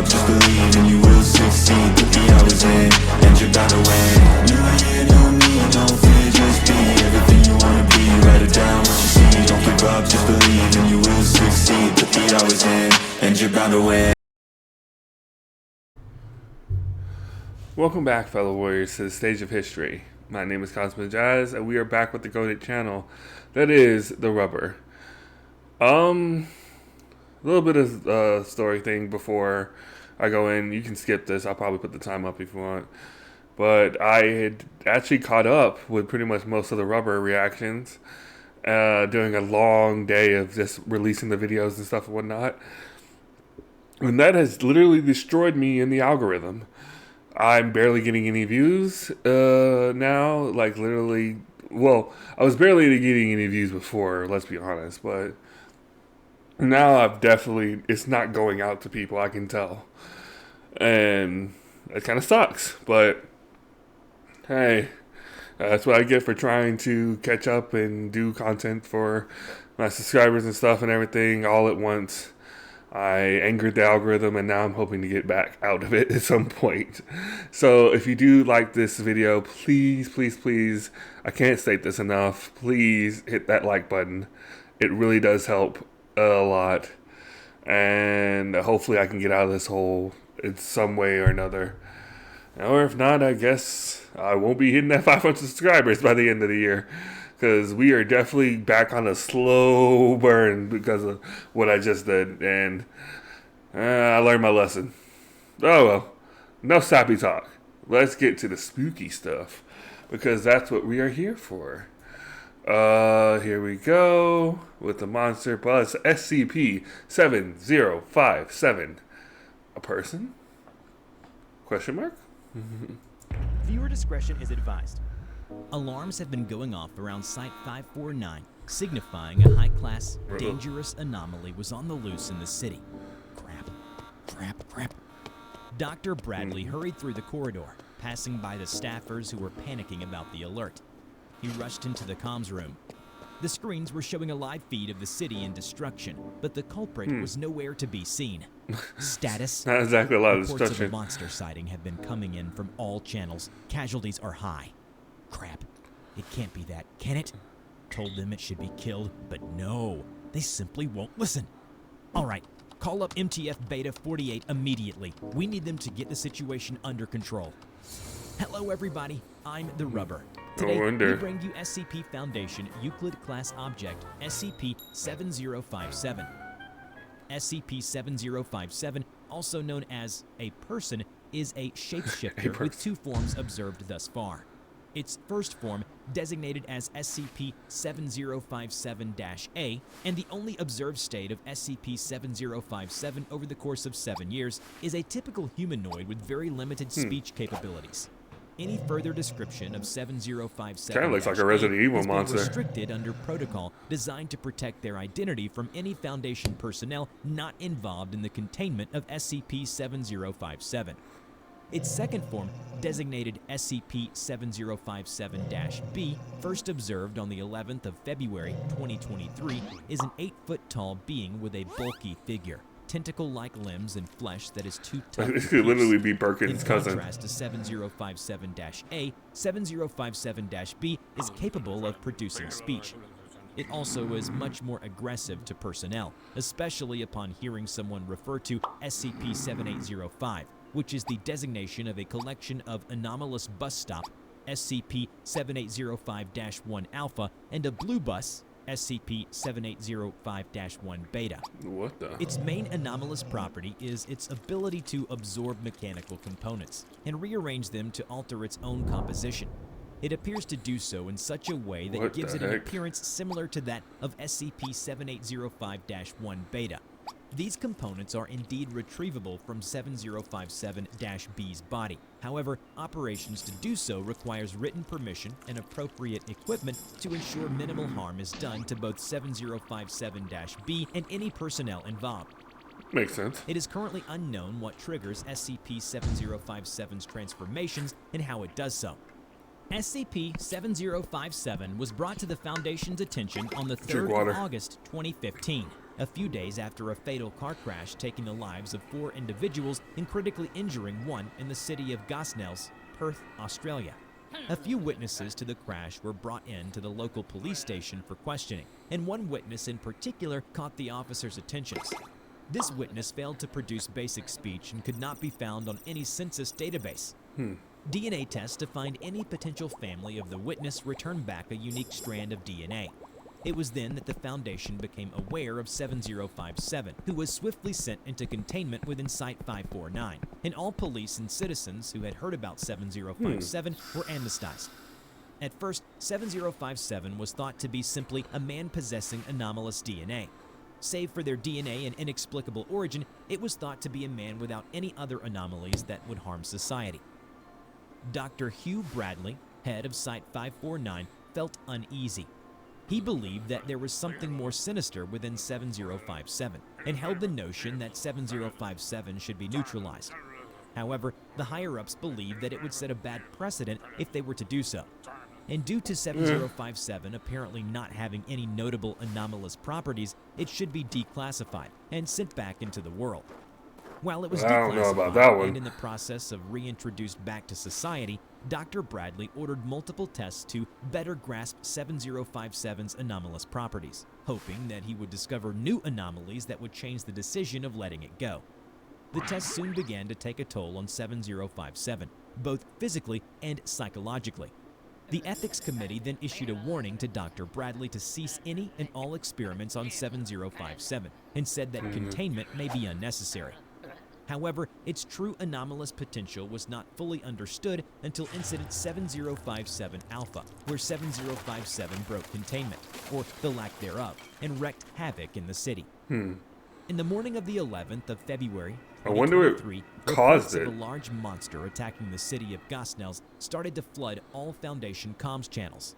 up, just believe and you will succeed. Put the hours in, and you're bound to win. New year, new me, no fear, just be everything you wanna be. Write it down, what you see, don't give up, just believe and you will succeed. Put the hours in, and you're bound to win. Welcome back, fellow warriors, to the stage of history. My name is Cosmo Jazz, and we are back with the goated channel that is The Rubber. A little bit of story thing before I go in. You can skip this. I'll probably put the time up if you want. But I had actually caught up with pretty much most of the Rubber reactions during a long day of just releasing the videos and stuff and whatnot. And that has literally destroyed me in the algorithm. I'm barely getting any views now. Like, literally, well, I was barely getting any views before, let's be honest. But now it's not going out to people, I can tell. And it kind of sucks. But, hey, that's what I get for trying to catch up and do content for my subscribers and stuff and everything all at once. I angered the algorithm, and now I'm hoping to get back out of it at some point. So if you do like this video, please, please, please, I can't state this enough, please hit that like button. It really does help a lot. And hopefully I can get out of this hole in some way or another. Or if not, I guess I won't be hitting that 500 subscribers by the end of the year. Because we are definitely back on a slow burn because of what I just did. And I learned my lesson. Oh well, no sappy talk. Let's get to the spooky stuff. Because that's what we are here for. Here we go with the monster Bus SCP-7057 A Person? Question mark? Viewer discretion is advised. Alarms have been going off around Site 549, signifying a high-class, dangerous anomaly was on the loose in the city. Crap, crap, crap. Dr. Bradley hurried through the corridor, passing by the staffers who were panicking about the alert. He rushed into the comms room. The screens were showing a live feed of the city in destruction, but the culprit was nowhere to be seen. Status: Not exactly a lot of reports destruction. of a monster sighting have been coming in from all channels. Casualties are high. Crap. It can't be that, can it? Told them it should be killed, but no. They simply won't listen. All right, call up MTF Beta 48 immediately. We need them to get the situation under control. Hello, everybody. I'm The Rubber. Today, we bring you SCP Foundation Euclid Class Object SCP-7057. SCP-7057, also known as A Person, is a shapeshifter with two forms observed thus far. Its first form, designated as SCP-7057-A, and the only observed state of SCP-7057 over the course of 7 years, is a typical humanoid with very limited speech capabilities. Any further description of 7057 kind of looks like a Resident Evil has been monster. restricted under protocol designed to protect their identity from any Foundation personnel not involved in the containment of SCP-7057. Its second form, designated SCP-7057-B, first observed on the 11th of February 2023, is an 8-foot-tall being with a bulky figure, tentacle-like limbs and flesh that is too tough. This could literally be Birkin's cousin. In contrast to 7057-A, 7057-B is capable of producing speech. It also is much more aggressive to personnel, especially upon hearing someone refer to SCP-7805, which is the designation of a collection of anomalous bus stop, SCP-7805-1 Alpha, and a blue bus, SCP-7805-1 Beta. What the? Its main anomalous property is its ability to absorb mechanical components and rearrange them to alter its own composition. It appears to do so in such a way that gives it an appearance similar to that of SCP-7805-1 Beta. These components are indeed retrievable from 7057-B's body. However, operations to do so requires written permission and appropriate equipment to ensure minimal harm is done to both 7057-B and any personnel involved. Makes sense. It is currently unknown what triggers SCP-7057's transformations and how it does so. SCP-7057 was brought to the Foundation's attention on the 3rd of August 2015. a few days after a fatal car crash taking the lives of 4 individuals and critically injuring 1 in the city of Gosnells, Perth, Australia. A few witnesses to the crash were brought in to the local police station for questioning, and one witness in particular caught the officer's attentions. This witness failed to produce basic speech and could not be found on any census database. DNA tests to find any potential family of the witness returned back a unique strand of DNA. It was then that the Foundation became aware of 7057, who was swiftly sent into containment within Site 549, and all police and citizens who had heard about 7057 were amnesticized. At first, 7057 was thought to be simply a man possessing anomalous DNA. Save for their DNA and inexplicable origin, it was thought to be a man without any other anomalies that would harm society. Dr. Hugh Bradley, head of Site 549, felt uneasy. He believed that there was something more sinister within 7057 and held the notion that 7057 should be neutralized. However, the higher-ups believed that it would set a bad precedent if they were to do so. And due to 7057 apparently not having any notable anomalous properties, it should be declassified and sent back into the world. While it was I don't know about that declassified one. and in the process of reintroduced back to society, Dr. Bradley ordered multiple tests to better grasp 7057's anomalous properties, hoping that he would discover new anomalies that would change the decision of letting it go. The tests soon began to take a toll on 7057, both physically and psychologically. The Ethics Committee then issued a warning to Dr. Bradley to cease any and all experiments on 7057 and said that containment may be unnecessary. However, its true anomalous potential was not fully understood until Incident 7057 Alpha, where 7057 broke containment, or the lack thereof, and wreaked havoc in the city. In the morning of the 11th of February, I wonder what 2023, caused reports of it. a large monster attacking the city of Gosnells started to flood all Foundation comms channels.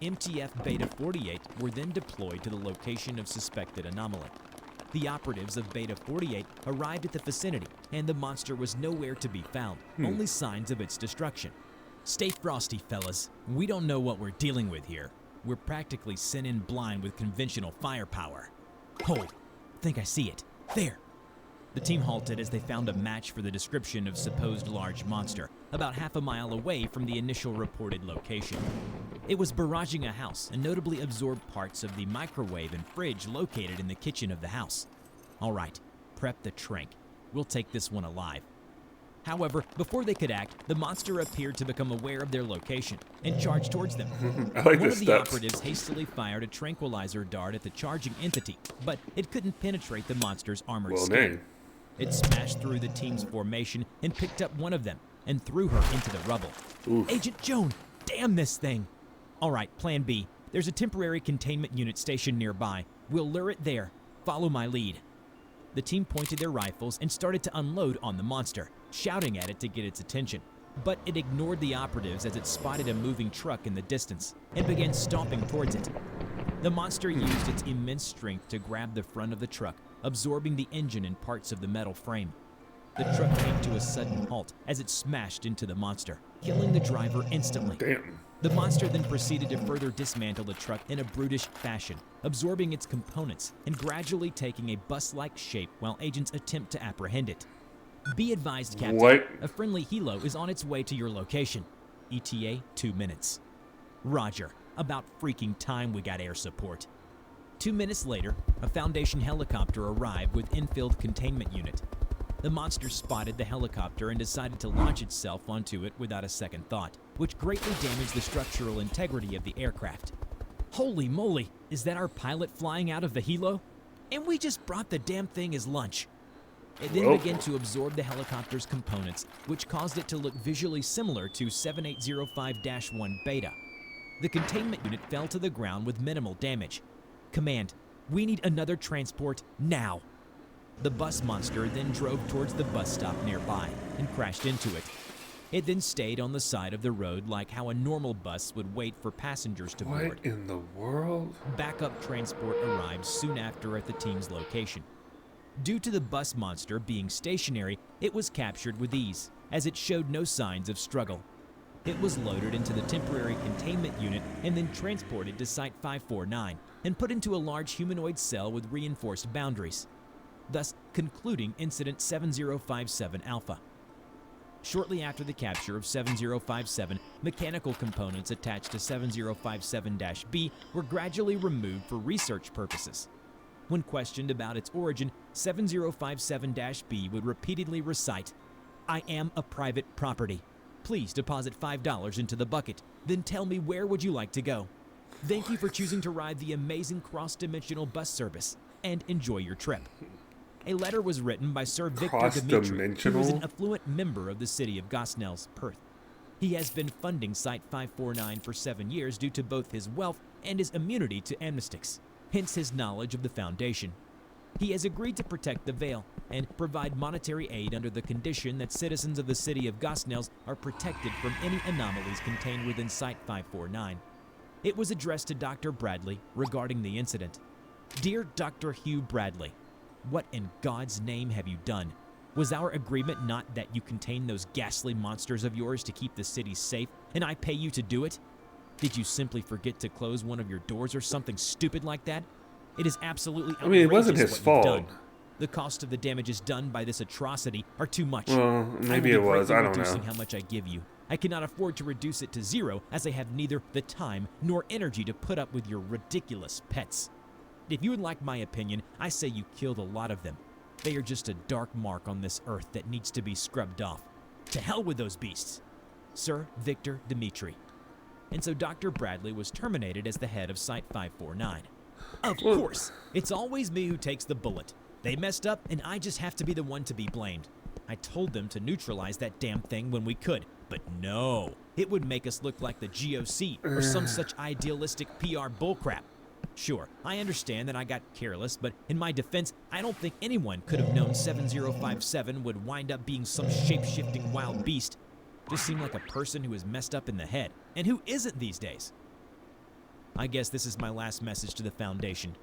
MTF Beta 48 were then deployed to the location of suspected anomaly. The operatives of Beta 48 arrived at the vicinity, and the monster was nowhere to be found, only signs of its destruction. Stay frosty, fellas. We don't know what we're dealing with here. We're practically sent in blind with conventional firepower. Hold. Think I see it. There. The team halted as they found a match for the description of supposed large monster, about half a mile away from the initial reported location. It was barraging a house and notably absorbed parts of the microwave and fridge located in the kitchen of the house. All right, prep the trank. We'll take this one alive. However, before they could act, the monster appeared to become aware of their location and charged towards them. I like One the of the steps. operatives hastily fired a tranquilizer dart at the charging entity, but it couldn't penetrate the monster's armored Well, skin. dang. It smashed through the team's formation and picked up one of them and threw her into the rubble. Oof. Agent Joan, damn this thing. All right, plan B. There's a temporary containment unit stationed nearby. We'll lure it there. Follow my lead. The team pointed their rifles and started to unload on the monster, shouting at it to get its attention. But it ignored the operatives as it spotted a moving truck in the distance and began stomping towards it. The monster used its immense strength to grab the front of the truck, absorbing the engine and parts of the metal frame. The truck came to a sudden halt as it smashed into the monster, killing the driver instantly. Damn. The monster then proceeded to further dismantle the truck in a brutish fashion, absorbing its components and gradually taking a bus-like shape while agents attempt to apprehend it. Be advised, Captain. What? A friendly helo is on its way to your location. ETA 2 minutes. Roger. About freaking time we got air support. 2 minutes later, a Foundation helicopter arrived with infield containment unit. The monster spotted the helicopter and decided to launch itself onto it without a second thought, which greatly damaged the structural integrity of the aircraft. Holy moly, is that our pilot flying out of the helo? And we just brought the damn thing as lunch. It then Well. began to absorb the helicopter's components, which caused it to look visually similar to 7805-1 Beta. The containment unit fell to the ground with minimal damage. Command, we need another transport now. The bus monster then drove towards the bus stop nearby and crashed into it. It then stayed on the side of the road like how a normal bus would wait for passengers to board. What in the world? Backup transport arrived soon after at the team's location. Due to the bus monster being stationary, it was captured with ease, as it showed no signs of struggle. It was loaded into the temporary containment unit and then transported to Site-549 and put into a large humanoid cell with reinforced boundaries, thus concluding Incident 7057 Alpha. Shortly after the capture of 7057, mechanical components attached to 7057-B were gradually removed for research purposes. When questioned about its origin, 7057-B would repeatedly recite, "I am a private property. Please deposit $5 into the bucket, then tell me where would you like to go. Thank you for choosing to ride the amazing cross-dimensional bus service, and enjoy your trip." A letter was written by Sir Victor Dimitri, who was an affluent member of the city of Gosnell's, Perth. He has been funding Site-549 for 7 years due to both his wealth and his immunity to amnestics, hence his knowledge of the Foundation. He has agreed to protect the Veil and provide monetary aid under the condition that citizens of the city of Gosnells are protected from any anomalies contained within Site-549. It was addressed to Dr. Bradley regarding the incident. Dear Dr. Hugh Bradley, what in God's name have you done? Was our agreement not that you contain those ghastly monsters of yours to keep the city safe, and I pay you to do it? Did you simply forget to close one of your doors or something stupid like that? It is absolutely outrageous. I mean, it wasn't his what fault. you've done. The cost of the damages done by this atrocity are too much. Well, maybe it was. I don't know. Reducing how much I give you. I cannot afford to reduce it to 0, as I have neither the time nor energy to put up with your ridiculous pets. If you would like my opinion, I say you killed a lot of them. They are just a dark mark on this earth that needs to be scrubbed off. To hell with those beasts. Sir Victor Dimitri. And so Dr. Bradley was terminated as the head of Site-549. Of course, it's always me who takes the bullet. They messed up, and I just have to be the one to be blamed. I told them to neutralize that damn thing when we could, but no. It would make us look like the GOC or some such idealistic PR bullcrap. Sure, I understand that I got careless, but in my defense, I don't think anyone could have known 7057 would wind up being some shape-shifting wild beast. Just seemed like a person who is messed up in the head, and who isn't these days. I guess this is my last message to the Foundation.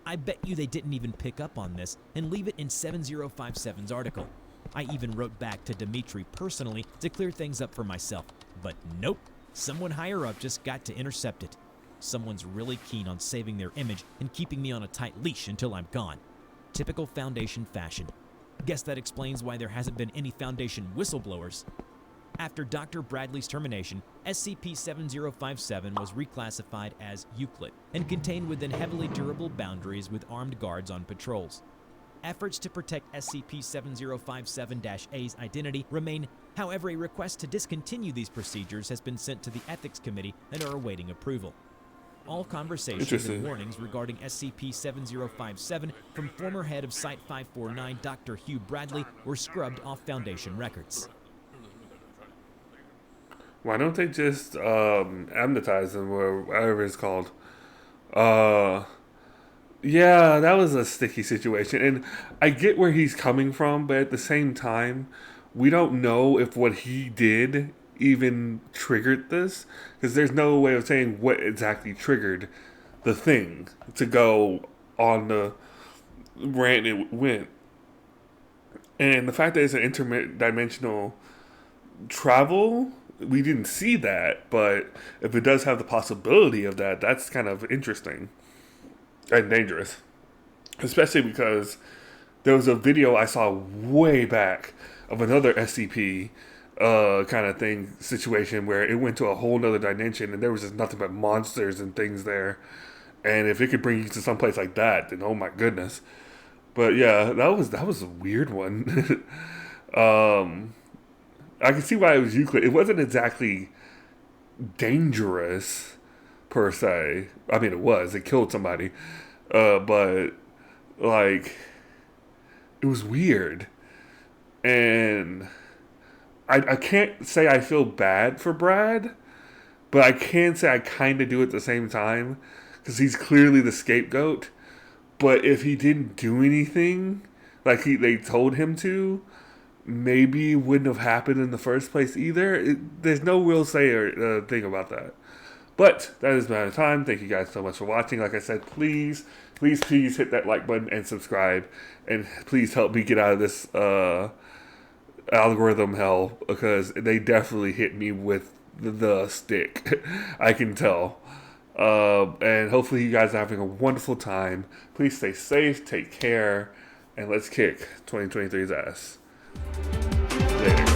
I bet you they didn't even pick up on this and leave it in 7057's article. I even wrote back to Dimitri personally to clear things up for myself, but nope, someone higher up just got to intercept it. Someone's really keen on saving their image and keeping me on a tight leash until I'm gone. Typical Foundation fashion. Guess that explains why there hasn't been any Foundation whistleblowers. After Dr. Bradley's termination, SCP-7057 was reclassified as Euclid and contained within heavily durable boundaries with armed guards on patrols. Efforts to protect SCP-7057-A's identity remain. However, a request to discontinue these procedures has been sent to the Ethics Committee and are awaiting approval. All conversations and warnings regarding SCP-7057 from former head of Site-549 Dr. Hugh Bradley were scrubbed off Foundation records. Why don't they just amnestize them, or whatever it's called? Yeah, that was a sticky situation. And I get where he's coming from, but at the same time, we don't know if what he did even triggered this, because there's no way of saying what exactly triggered the thing to go on the rant it went. And the fact that it's an interdimensional travel, we didn't see that, but if it does have the possibility of that, that's kind of interesting and dangerous. Especially because there was a video I saw way back of another SCP kind of thing situation where it went to a whole nother dimension and there was just nothing but monsters and things there. And if it could bring you to some place like that, then oh my goodness. But yeah, that was a weird one. I can see why it was Euclid. It wasn't exactly dangerous per se. I mean, it was. It killed somebody. But like, it was weird. And I can't say I feel bad for Brad, but I can say I kind of do at the same time, because he's clearly the scapegoat. But if he didn't do anything like they told him to, maybe it wouldn't have happened in the first place either. There's no real say or thing about that. But that is my time. Thank you guys so much for watching. Like I said, please hit that like button and subscribe. And please help me get out of this algorithm hell, because they definitely hit me with the stick. I can tell. And hopefully you guys are having a wonderful time. Please stay safe, take care, and let's kick 2023's ass. Later.